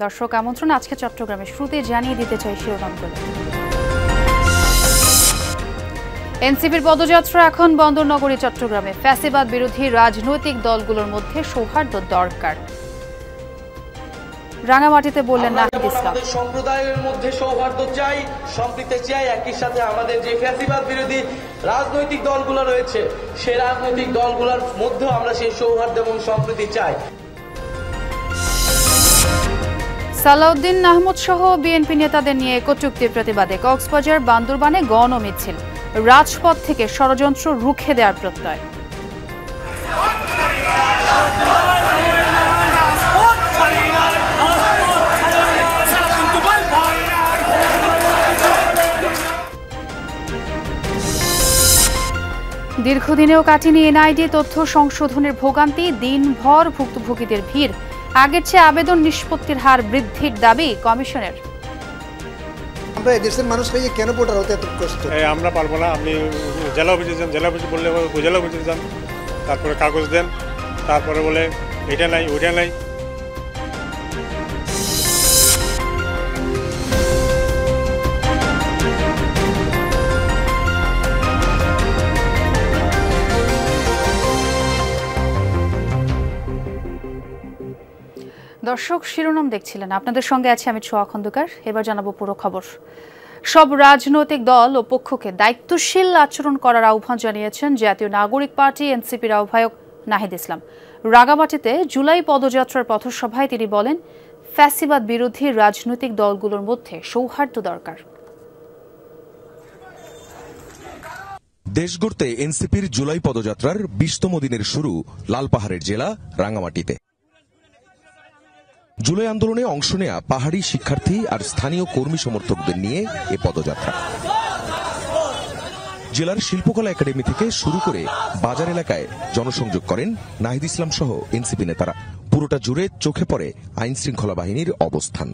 দর্শক আমন্ত্রণ আজকে চট্টগ্রামে শুরুতে জানিয়ে দিতে চাই শিরোনামগুলো। এনসিপির পদযাত্রা এখন বন্দরনগরী চট্টগ্রামে। ফ্যাসিবাদ বিরোধী রাজনৈতিক দলগুলোর মধ্যে সৌহার্দ্য দরকার, রাঙামাটিতে বললেন নাহিদ ইসলাম। সম্প্রদায়ের মধ্যে সৌহার্দ্য চাই, সম্প্রীতি চাই, একই সাথে আমাদের যে ফ্যাসিবাদ বিরোধী রাজনৈতিক দলগুলো রয়েছে সেই রাজনৈতিক দলগুলোর মধ্যেও আমরা সেই সৌহার্দ্য এবং সম্প্রীতি চাই। সালাউদ্দিন আহমদ সহ বিএনপি নেতাদের নিয়ে কটূক্তির প্রতিবাদে কক্সবাজার বান্দরবানে গণমিছিল, রাজপথ থেকে ষড়যন্ত্র রুখে দেওয়ার প্রত্যয়। দীর্ঘদিনেও কাটেনি এনআইডি তথ্য সংশোধনের ভোগান্তি, দিনভর ভুক্তভোগীদের ভিড়, আগের চেয়ে আবেদন নিষ্পত্তির হার বৃদ্ধির দাবি কমিশনের। আমরা দেশের মানুষ হয়ে কেন ভোটার হতে এত কষ্ট? আমরা পারবো না। আপনি জেলা অফিসে যান, জেলা অফিসে বললে উপজেলা অফিসে যান, তারপরে কাগজ দেন, তারপরে বলে এটা নাই ওইটা নাই। দর্শক শিরোনাম দেখছিলেন, আপনাদের সঙ্গে আছে আমি ছোয়া খন্দকার। এবার জানাবো পুরো খবর। সব রাজনৈতিক দল ও পক্ষকে দায়িত্বশীল আচরণ করার আহ্বান জানিয়েছেন জাতীয় নাগরিক পার্টি এনসিপির আহ্বায়ক নাহিদ ইসলাম। রাঙামাটিতে জুলাই পদযাত্রার পথসভায় তিনি বলেন, ফ্যাসিবাদ বিরোধী রাজনৈতিক দলগুলোর মধ্যে সৌহার্দ্য দরকার। দেশ গড়তে এনসিপির জুলাই পদযাত্রার 20তম দিনের শুরু লালপাহাড়ের জেলা রাঙামাটিতে। জুলাই আন্দোলনে অংশ নেয়া পাহাড়ি শিক্ষার্থী আর স্থানীয় কর্মী সমর্থকদের নিয়ে এ পদযাত্রা। জেলার শিল্পকলা একাডেমি থেকে শুরু করে বাজার এলাকায় জনসংযোগ করেন নাহিদ ইসলাম সহ এনসিপি নেতারা। পুরোটা জুড়ে চোখে পড়ে আইন শৃঙ্খলা বাহিনীর অবস্থান।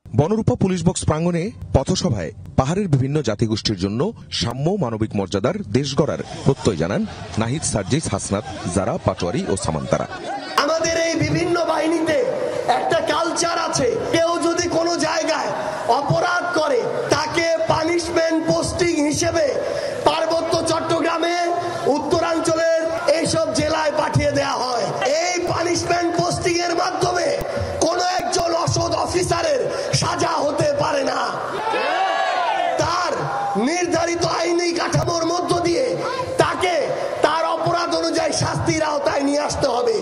বনরূপা পুলিশ বক্স প্রাঙ্গণে পথসভায় পাহাড়ের বিভিন্ন জাতিগোষ্ঠীর জন্য সাম্য মানবিক মর্যাদার দেশ গড়ার প্রত্যয় জানান নাহিদ, সার্জিস, হাসনাত, জারা, পাটোয়ারি ও সামান্তারা। আমাদের এই বিভিন্ন বাহিনীতে একটা কালচার আছে, কেউ যদি কোনো জায়গায় অপরাধ করে তাকে পানিশমেন্ট পোস্টিং হিসেবে পার্বত্য চট্টগ্রামে, উত্তরাঞ্চলের এইসব জেলায় পাঠিয়ে দেওয়া হয়। এই পানিশমেন্ট পোস্টিং এর মাধ্যমে কোন একজন অসৎ অফিসারের সাজা হতে পারে না। তার নির্ধারিত আইনি কাঠামোর মধ্য দিয়ে তাকে তার অপরাধ অনুযায়ী শাস্তির আওতায় নিয়ে আসতে হবে।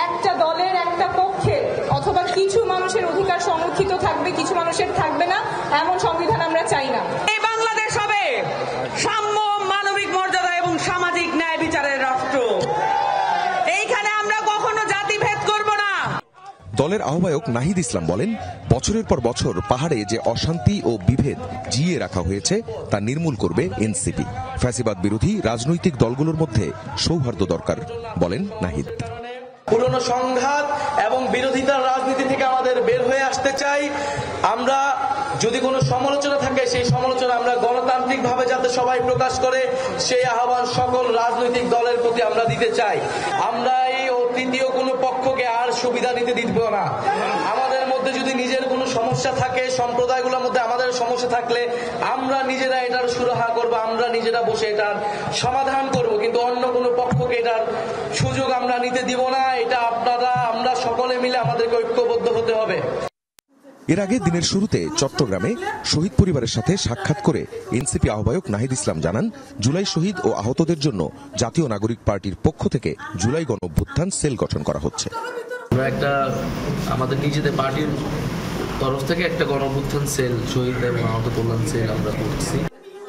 একটা দলের একটা পক্ষে অথবা কিছু মানুষের অধিকার সংরক্ষিত থাকবে, কিছু মানুষের থাকবে না, এমন সংবিধান আমরা চাই না। এই বাংলাদেশ হবে সাম্য, মানবিক মর্যাদা এবং সামাজিক ন্যায় বিচারের রাষ্ট্র। এইখানে আমরা কখনো জাতিভেদ করব না। দলের আহ্বায়ক নাহিদ ইসলাম বলেন, বছরের পর বছর পাহাড়ে যে অশান্তি ও বিভেদ জিয়ে রাখা হয়েছে তা নির্মূল করবে এনসিপি। ফ্যাসিবাদ বিরোধী রাজনৈতিক দলগুলোর মধ্যে সৌহার্দ্য দরকার, বলেন নাহিদ। পুরনো সংঘাত এবং বিরোধিতার রাজনীতি থেকে আমাদের বের হয়ে আসতে চাই। আমরা যদি কোনো সমালোচনা থাকে সেই সমালোচনা আমরা গণতান্ত্রিক ভাবে যাতে সবাই প্রকাশ করে সেই আহ্বান সকল রাজনৈতিক দলের প্রতি আমরা দিতে চাই। আমরা এই তৃতীয় কোনো পক্ষকে আর সুবিধা নিতে দিব না। আমাদের মধ্যে যদি নিজের কোনো সমস্যা থাকে, সম্প্রদায়গুলোর মধ্যে আমাদের সমস্যা থাকলে আমরা নিজেরা এটার সুরাহা করব, আমরা নিজেরা বসে এটার সমাধান করব, কিন্তু অন্য কোনো পক্ষকে এটার সুযোগ আমরা নিতে দিব না। এটা আমরা সকলে মিলে আমাদেরকে ঐক্যবদ্ধ হতে হবে। এর আগে দিনের শুরুতে চট্টগ্রামে শহীদ পরিবারের সাথে সাক্ষাৎ করে এনসিপি আহ্বায়ক নাহিদ ইসলাম জানান, জুলাই শহীদ ও আহতদের জন্য জাতীয় নাগরিক পার্টির পক্ষ থেকে জুলাই গণ অভ্যুত্থান সেল গঠন করা হচ্ছে। আমরা একটা আমাদের নিজেদের পার্টির তরফ থেকে একটা গণ অভ্যুত্থান সেল, শহীদ এবং আহত কল্যাণ সেল আমরা করছি।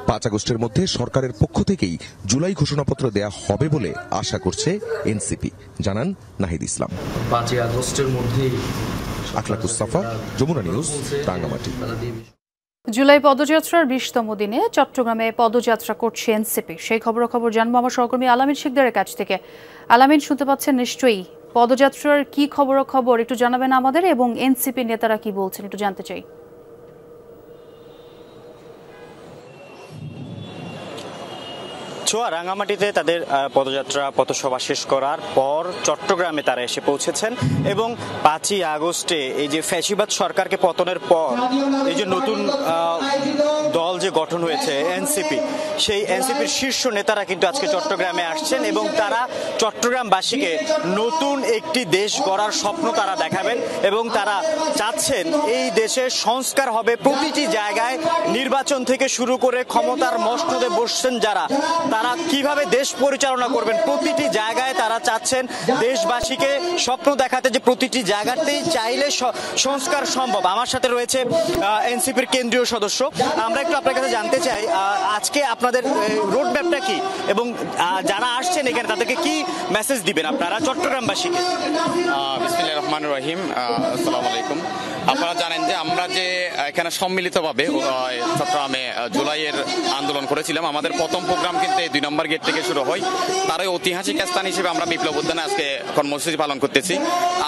5 আগস্টের মধ্যে সরকারের পক্ষ থেকেই জুলাই ঘোষণাপত্র দেয়া হবে বলে আশা করছে এনসিপি, জানান নাহিদ ইসলাম। 5 আগস্টের মধ্যেই। আখলাকুস সাফা, যমুনা নিউজ, রাঙ্গামাটি। জুলাই পদযাত্রার 20তম দিনে চট্টগ্রামে পদযাত্রা করছে এনসিপি। সেই খবর জানবো আমার সহকর্মী আলামিন শিকদারের কাছ থেকে। আলামিন, শুনতে পাচ্ছেন নিশ্চয়ই, পদযাত্রার কি খবর একটু জানাবেন আমাদের, এবং এনসিপি নেতারা কি বলছেন একটু জানতে চাই। ছোয়া রাঙামাটিতে তাদের পদযাত্রা পথসভা শেষ করার পর চট্টগ্রামে তারা এসে পৌঁছেছেন এবং 5ই আগস্টে এই যে ফ্যাসিবাদ সরকারকে পতনের পর এই যে নতুন দল যে গঠন হয়েছে এনসিপি, সেই এনসিপির শীর্ষ নেতারা কিন্তু আজকে চট্টগ্রামে আসছেন এবং তারা চট্টগ্রামবাসীকে নতুন একটি দেশ গড়ার স্বপ্ন তারা দেখাবেন এবং তারা চাচ্ছেন এই দেশে সংস্কার হবে। প্রতিটি জায়গায় নির্বাচন থেকে শুরু করে ক্ষমতার মসনদে বসছেন যারা, তারা কিভাবে দেশ পরিচালনা করবেন, প্রতিটি জায়গায় তারা চাচ্ছেন দেশবাসীকে স্বপ্ন দেখাতে যে প্রতিটি জায়গাতেই চাইলে সংস্কার সম্ভব। আমার সাথে রয়েছে এনসিপির কেন্দ্রীয় সদস্য। আমরা একটু আপনার কাছে জানতে চাই আজকে আপনাদের রোড ম্যাপটা কি এবং যারা আসছেন এখানে তাদেরকে কি মেসেজ দিবেন আপনারা চট্টগ্রামবাসীকে? বিসমিল্লাহির রহমানির রহিম। আসসালামু আলাইকুম। আপনারা জানেন যে আমরা যে এখানে সম্মিলিতভাবে চট্টগ্রামে জুলাইয়ের আন্দোলন করেছিলাম, আমাদের প্রথম প্রোগ্রাম কিন্তু এই 2 নম্বর গেট থেকে শুরু হয়। তার ঐতিহাসিক স্থান হিসেবে আমরা বিপ্লব উদ্যানে আজকে কর্মসূচি পালন করতেছি।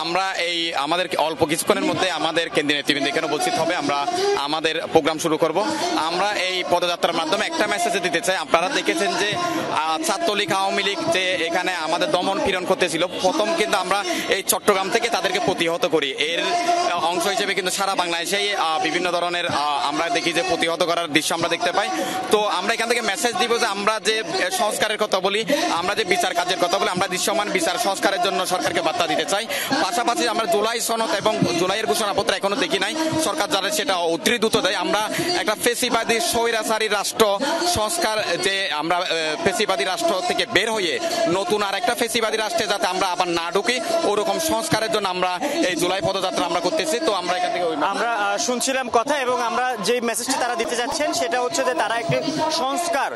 আমরা এই আমাদের অল্প কিছুক্ষণের মধ্যে আমাদের কেন্দ্রীয় নেতৃবৃন্দ এখানে উপস্থিত হবে, আমরা আমাদের প্রোগ্রাম শুরু করব। আমরা এই পদযাত্রার মাধ্যমে একটা মেসেজ দিতে চাই। আপনারা দেখেছেন যে ছাত্রলীগ আওয়ামী লীগ যে এখানে আমাদের দমন পীড়ন করতেছিল, প্রথম কিন্তু আমরা এই চট্টগ্রাম থেকে তাদেরকে প্রতিহত করি। এর অংশ হিসেবে কিন্তু সারা বাংলাদেশেই বিভিন্ন ধরনের আমরা দেখি যে প্রতিহত করার দৃশ্য আমরা দেখতে পাই। তো আমরা এখান থেকে মেসেজ দিব যে আমরা যে সংস্কারের কথা বলি, আমরা যে বিচার কাজের কথা বলি, আমরা দৃশ্যমান বিচার সংস্কারের জন্য সরকারকে বার্তা দিতে চাই। পাশাপাশি আমরা জুলাই সনদ এবং জুলাইয়ের ঘোষণাপত্র এখনো দেখি নাই, সরকার যারা সেটা অতি দ্রুত দেয়। আমরা একটা ফেসিবাদী স্বৈরাচারী রাষ্ট্র সংস্কার, যে আমরা ফেসিবাদী রাষ্ট্র থেকে বের হয়ে নতুন আর একটা ফেসিবাদী রাষ্ট্রে যাতে আমরা আবার না ঢুকি, ওরকম সংস্কারের জন্য আমরা এই জুলাই পদযাত্রা আমরা করতেছি। তো আমরা এখান থেকে আমরা শুনছিলাম কথা এবং আমরা যে মেসেজটি তারা দিতে যাচ্ছেন সেটা হচ্ছে যে তারা একটি সংস্কার,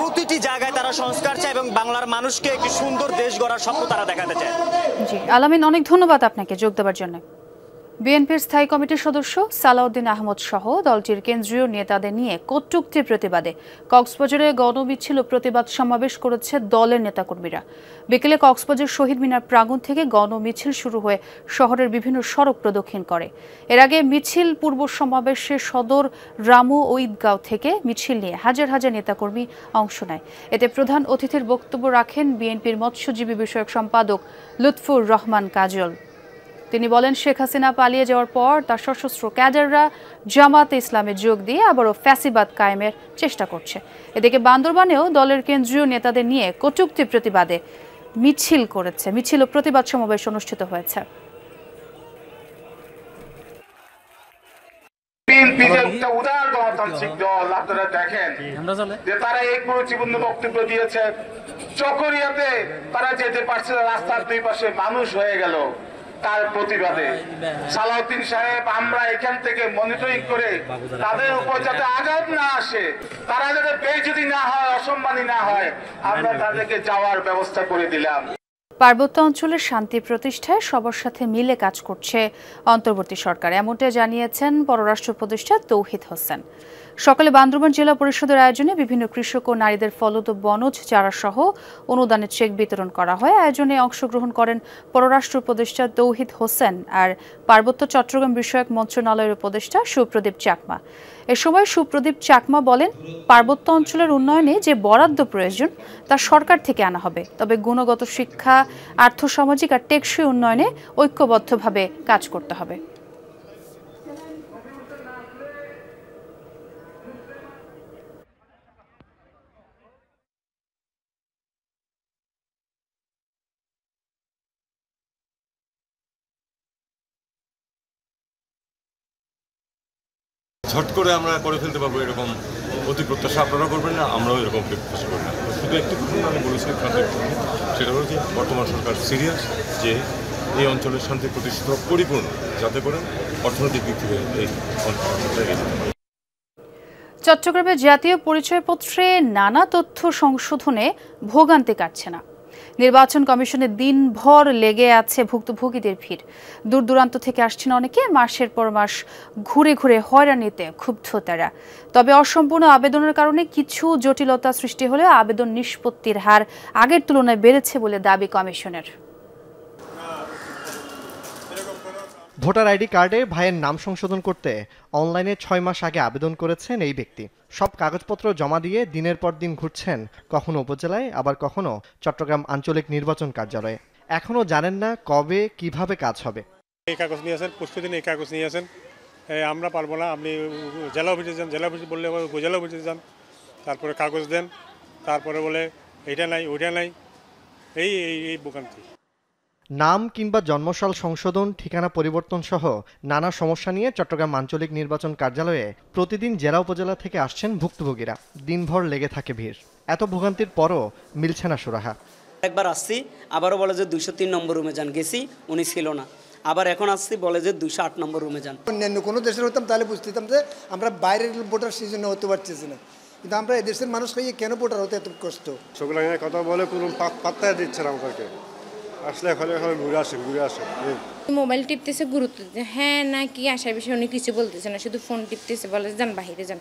প্রতিটি জায়গায় তারা সংস্কার চায় এবং বাংলার মানুষকে একটি সুন্দর দেশ গড়ার স্বপ্ন তারা দেখাতে চায়। জি আলামিন, অনেক ধন্যবাদ আপনাকে যোগ দেওয়ার জন্য। বিএনপির স্থায়ী কমিটির সদস্য সালাউদ্দিন আহমদ সহ দলটির কেন্দ্রীয় নেতাদের নিয়ে কটূক্তির প্রতিবাদে কক্সবাজারে গণমিছিল ও প্রতিবাদ সমাবেশ করেছে দলের নেতাকর্মীরা। বিকেলে কক্সবাজার শহীদ মিনার প্রাঙ্গণ থেকে গণমিছিল শুরু হয়ে শহরের বিভিন্ন সড়ক প্রদক্ষিণ করে। এর আগে মিছিল পূর্ব সমাবেশে সদর রামু ও ঈদগাঁও থেকে মিছিল নিয়ে হাজার হাজার নেতাকর্মী অংশ নেয়। এতে প্রধান অতিথির বক্তব্য রাখেন বিএনপির মৎস্যজীবী বিষয়ক সম্পাদক লুৎফুর রহমান কাজল। তিনি বলেন, শেখ হাসিনা পালিয়ে যাওয়ার পর তার সশস্ত্র ক্যাডাররা জামাতে ইসলামে যোগ দিয়ে আবারও ফ্যাসিবাদ কায়েমের চেষ্টা করছে। এদিকে বান্দরবানেও দলের কেন্দ্রীয় নেতাদের নিয়ে কটূক্তি প্রতিবাদে মিছিল ও প্রতিবাদ সমাবেশ অনুষ্ঠিত হয়েছে। উদার গণতান্ত্রিক দল আপনারা দেখেন যে তারা এই গুরুত্বপূর্ণ বক্তব্য দিয়েছে। চকরিয়াতে তারা যেতে পারছে না, রাস্তার 2 পাশে মানুষ হয়ে গেল তার প্রতিবাদে। সালাউদ্দিন সাহেব, আমরা এখান থেকে মনিটরিং করে তাদের উপর যাতে আঘাত না আসে, তারা যাতে বেইজ্জতি না হয়, অসম্মানী না হয়, আমরা তাদেরকে যাওয়ার ব্যবস্থা করে দিলাম। পার্বত্য অঞ্চলের শান্তি প্রতিষ্ঠায় সবার সাথে মিলে কাজ করছে অন্তর্বর্তী সরকার, এমনটা জানিয়েছেন পররাষ্ট্র উপদেষ্টা তৌহিদ হোসেন। সকালে বান্দরবান জেলা পরিষদের আয়োজনে বিভিন্ন কৃষক ও নারীদের ফলদ বনজ চারা সহ অনুদানের চেক বিতরণ করা হয়। আয়োজনে অংশগ্রহণ করেন পররাষ্ট্র উপদেষ্টা তৌহিদ হোসেন আর পার্বত্য চট্টগ্রাম বিষয়ক মন্ত্রণালয়ের উপদেষ্টা সুপ্রদীপ চাকমা। এ সময় সুপ্রদীপ চাকমা বলেন, পার্বত্য অঞ্চলের উন্নয়নে যে বরাদ্দ প্রয়োজন তা সরকার থেকে আনা হবে, তবে গুণগত শিক্ষা, আর্থসামাজিক আর টেকসই উন্নয়নে ঐক্যবদ্ধভাবে কাজ করতে হবে। ঝট করে আমরা করে ফেলতে পারবো এরকম অতি প্রত্যাশা আপনারা করবেন না, আমরাও এরকম প্রত্যাশা করি না। শুধু একটি কথা আমি বলেছিলাম, সেটা হলো যে বর্তমান সরকার সিরিয়াস যে এই অঞ্চলের শান্তি প্রতিষ্ঠা পরিপূর্ণ, যাতে করে অর্থনৈতিক দিক থেকে এই অঞ্চলটা এগিয়ে যেতে পারে। চট্টগ্রামের জাতীয় পরিচয়পত্রে নানা তথ্য সংশোধনে ভোগান্তি কাটছে না। নির্বাচন কমিশনে দিনভর লেগে আছে ভুক্তভোগীদের ভিড়। দূর দূরান্ত থেকে আসছেন অনেকে, মাসের পর মাস ঘুরে ঘুরে হয়রানিতে ক্ষুব্ধ তারা। তবে অসম্পূর্ণ আবেদনের কারণে কিছু জটিলতা সৃষ্টি হলেও আবেদন নিষ্পত্তির হার আগের তুলনায় বেড়েছে বলে দাবি কমিশনের। ভোটার আইডি কার্ডে ভাইয়ের নাম সংশোধন করতে অনলাইনে 6 মাস আগে আবেদন করেছেন এই ব্যক্তি। সব কাগজপত্র জমা দিয়ে দিনের পর দিন ঘুরছেন, কখনো উপজেলায় আবার কখনো চট্টগ্রাম আঞ্চলিক নির্বাচন কার্যালয়ে। এখনো জানেন না কবে কিভাবে কাজ হবে। এই কাগজ নিয়ে আসেন, প্রতিদিন এই কাগজ নিয়ে আসেন, আমরা পারবো না, আপনি জেলা অফিসে যান, জেলা অফিসে বললে উপজেলা অফিসে যান, তারপরে কাগজ দেন, তারপরে বলে এইটা নাই ওইটা নাই, এই এই ভোগান্তি। নাম কিংবা জন্মসাল সংশোধন, ঠিকানা পরিবর্তন সহ নানা সমস্যা নিয়ে চট্টগ্রাম আঞ্চলিক নির্বাচন কার্যালয়ে প্রতিদিন জেলা উপজেলা থেকে আসছেন ভুক্তভোগীরা। দিনভর লেগে থাকে ভিড়। এত ভোগান্তির পরও মিলছে না সুরাহা। একবার আসছি, আবারও বলে যে 203 নম্বর রুমে যান, গেছি উনি ছিল না, আবার এখন আসছি বলে যে 208 নম্বর রুমে যান। অন্যান্য কোনো দেশের হতাম তাহলে বুঝতাম যে আমরা বাইরের ভোটার সেই জন্য হতে পারতেছি না, কিন্তু আমরা এদেশের মানুষ হয়ে কেন ভোটার হতে এত কষ্ট। সেগুলো কথা বলে কোনো পাত্তা দিচ্ছে না আমাদেরকে। আসলে এখন ঘুরে আসে মোবাইল টিপতেছে, গুরুত্ব দিচ্ছে, হ্যাঁ না কি আসার বিষয়ে উনি কিছু বলতেছে না, শুধু ফোন টিপতেছে, বলে যান বাহিরে যান।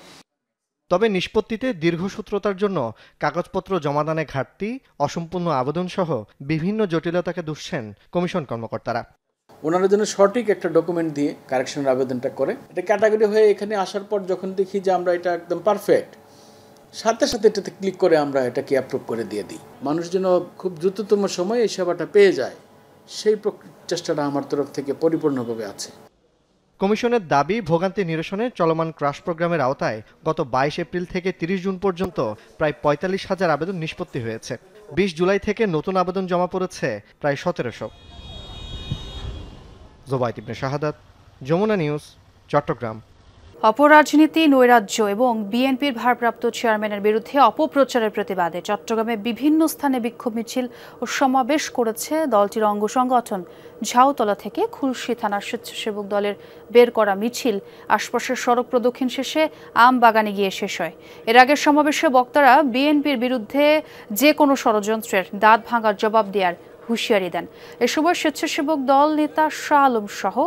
তবে নিষ্পত্তিতে দীর্ঘসূত্রতার জন্য কাগজপত্র জমাদানে ঘাটতি, অসম্পূর্ণ আবেদন সহ বিভিন্ন জটিলতাকে দুষছেন কমিশন কর্মকর্তারা। ওনারা যেন সঠিক একটা ডকুমেন্ট দিয়ে কারেকশনের আবেদনটা করে, এটা ক্যাটাগরি হয়ে এখানে আসার পর যখন দেখি যে আমরা এটা একদম পারফেক্ট, সাথে সাথে এটাতে ক্লিক করে আমরা এটাকে অ্যাপ্রুভ করে দিয়ে দিই। মানুষ যেন খুব দ্রুততম সময়ে এই সেবাটা পেয়ে যায়, সেই প্রচেষ্টাটা আমার তরফ থেকে পরিপূর্ণভাবে আছে। কমিশনের দাবি, ভোগান্তি নিরসনে চলমান ক্রাশ প্রোগ্রামের আওতায় গত 22 এপ্রিল থেকে 30 জুন পর্যন্ত প্রায় 45,000 আবেদন নিষ্পত্তি হয়েছে। 20 জুলাই থেকে নতুন আবেদন জমা পড়েছে প্রায় 1700। জোবায়েত ইবনে শাহাদাত, যমুনা নিউজ, চট্টগ্রাম। অপরাজনীতি, নৈরাজ্য এবং বিএনপির ভারপ্রাপ্ত চেয়ারম্যানের বিরুদ্ধে অপপ্রচারের প্রতিবাদে চট্টগ্রামে বিভিন্ন স্থানে বিক্ষোভ মিছিল ও সমাবেশ করেছে দলটির অঙ্গ সংগঠন। ঝাউতলা থেকে খুলশী থানার স্বেচ্ছাসেবক দলের বের করা মিছিল আশপাশের সড়ক প্রদক্ষিণ শেষে আমবাগানে গিয়ে শেষ হয়। এর আগের সমাবেশে বক্তারা বিএনপির বিরুদ্ধে যে কোনো ষড়যন্ত্রের দাঁত ভাঙার জবাব দেওয়ার হুঁশিয়ারি দেন। এ সময় স্বেচ্ছাসেবক দল নেতা শাহ আলম সহ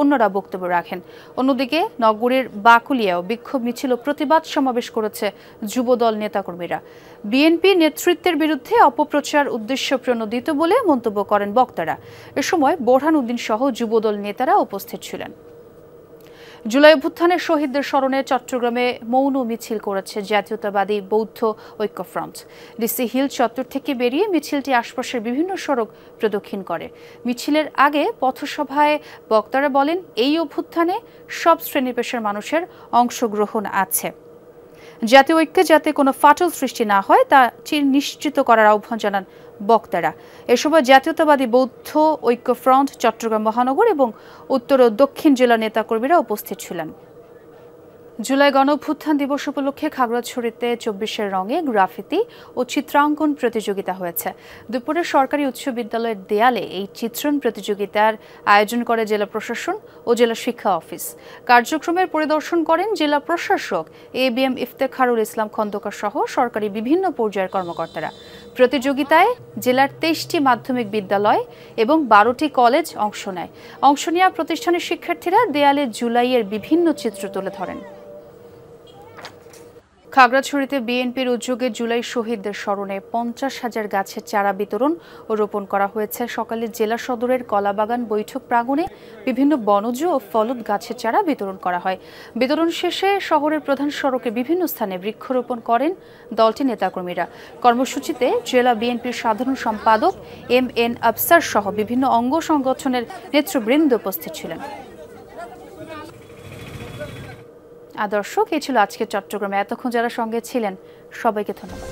অন্যরা বক্তব্য রাখেন। অন্যদিকে নগরীর বাকুলিয়াও বিক্ষোভ মিছিল ও প্রতিবাদ সমাবেশ করেছে যুবদল নেতাকর্মীরা। বিএনপি নেতৃত্বের বিরুদ্ধে অপপ্রচার উদ্দেশ্যপ্রণোদিত বলে মন্তব্য করেন বক্তারা। এ সময় বোরহান উদ্দিন সহ যুবদল নেতারা উপস্থিত ছিলেন। জুলাই অভ্যুত্থানের শহীদদের স্মরণে চট্টগ্রামে মৌন মিছিল করেছে জাতীয়তাবাদী বৌদ্ধ ঐক্যফ্রন্ট। ডিসি হিল চত্বর থেকে বেরিয়ে মিছিলটি আশপাশের বিভিন্ন সড়ক প্রদক্ষিণ করে। মিছিলের আগে পথসভায় বক্তারা বলেন, এই অভ্যুত্থানে সব শ্রেণী পেশার মানুষের অংশগ্রহণ আছে। জাতীয় ঐক্যে যাতে কোনো ফাটল সৃষ্টি না হয় তা নিশ্চিত করার আহ্বান জানান বক্তারা। এ সময় জাতীয়তাবাদী বৌদ্ধ ঐক্যফ্রন্ট, চট্টগ্রাম মহানগর এবং উত্তর ও দক্ষিণ জেলার নেতাকর্মীরা উপস্থিত ছিলেন। জুলাই গণঅভ্যুত্থান দিবস উপলক্ষে খাগড়াছড়িতে 24 রঙে গ্রাফিতি ও চিত্রাঙ্কন প্রতিযোগিতা হয়েছে। দুপুরে সরকারি উচ্চ বিদ্যালয়ের দেয়ালে এই চিত্রণ প্রতিযোগিতার আয়োজন করে জেলা প্রশাসন ও জেলা শিক্ষা অফিস। কার্যক্রমের পরিদর্শন করেন জেলা প্রশাসক ABM ইফতেখারুল ইসলাম খন্দকার সহ সরকারি বিভিন্ন পর্যায়ের কর্মকর্তারা। প্রতিযোগিতায় জেলার 23টি মাধ্যমিক বিদ্যালয় এবং 12টি কলেজ অংশ নেয়। অংশ নেওয়া প্রতিষ্ঠানের শিক্ষার্থীরা দেয়ালে জুলাইয়ের বিভিন্ন চিত্র তুলে ধরেন। খাগড়াছড়িতে বিএনপির উদ্যোগে জুলাই শহীদদের স্মরণে 50,000 গাছের চারা বিতরণ ও রোপণ করা হয়েছে। সকালে জেলা সদরের কলাবাগান বৈঠক প্রাঙ্গণে বিভিন্ন বনজ ও ফলদ গাছের চারা বিতরণ করা হয়। বিতরণ শেষে শহরের প্রধান সড়কে বিভিন্ন স্থানে বৃক্ষরোপণ করেন দলটির নেতাকর্মীরা। কর্মসূচিতে জেলা বিএনপির সাধারণ সম্পাদক MN আফসার সহ বিভিন্ন অঙ্গ সংগঠনের নেতৃবৃন্দ উপস্থিত ছিলেন। দর্শক, এই ছিল আজকে চট্টগ্রামে। এতক্ষণ যারা সঙ্গে ছিলেন সবাইকে ধন্যবাদ।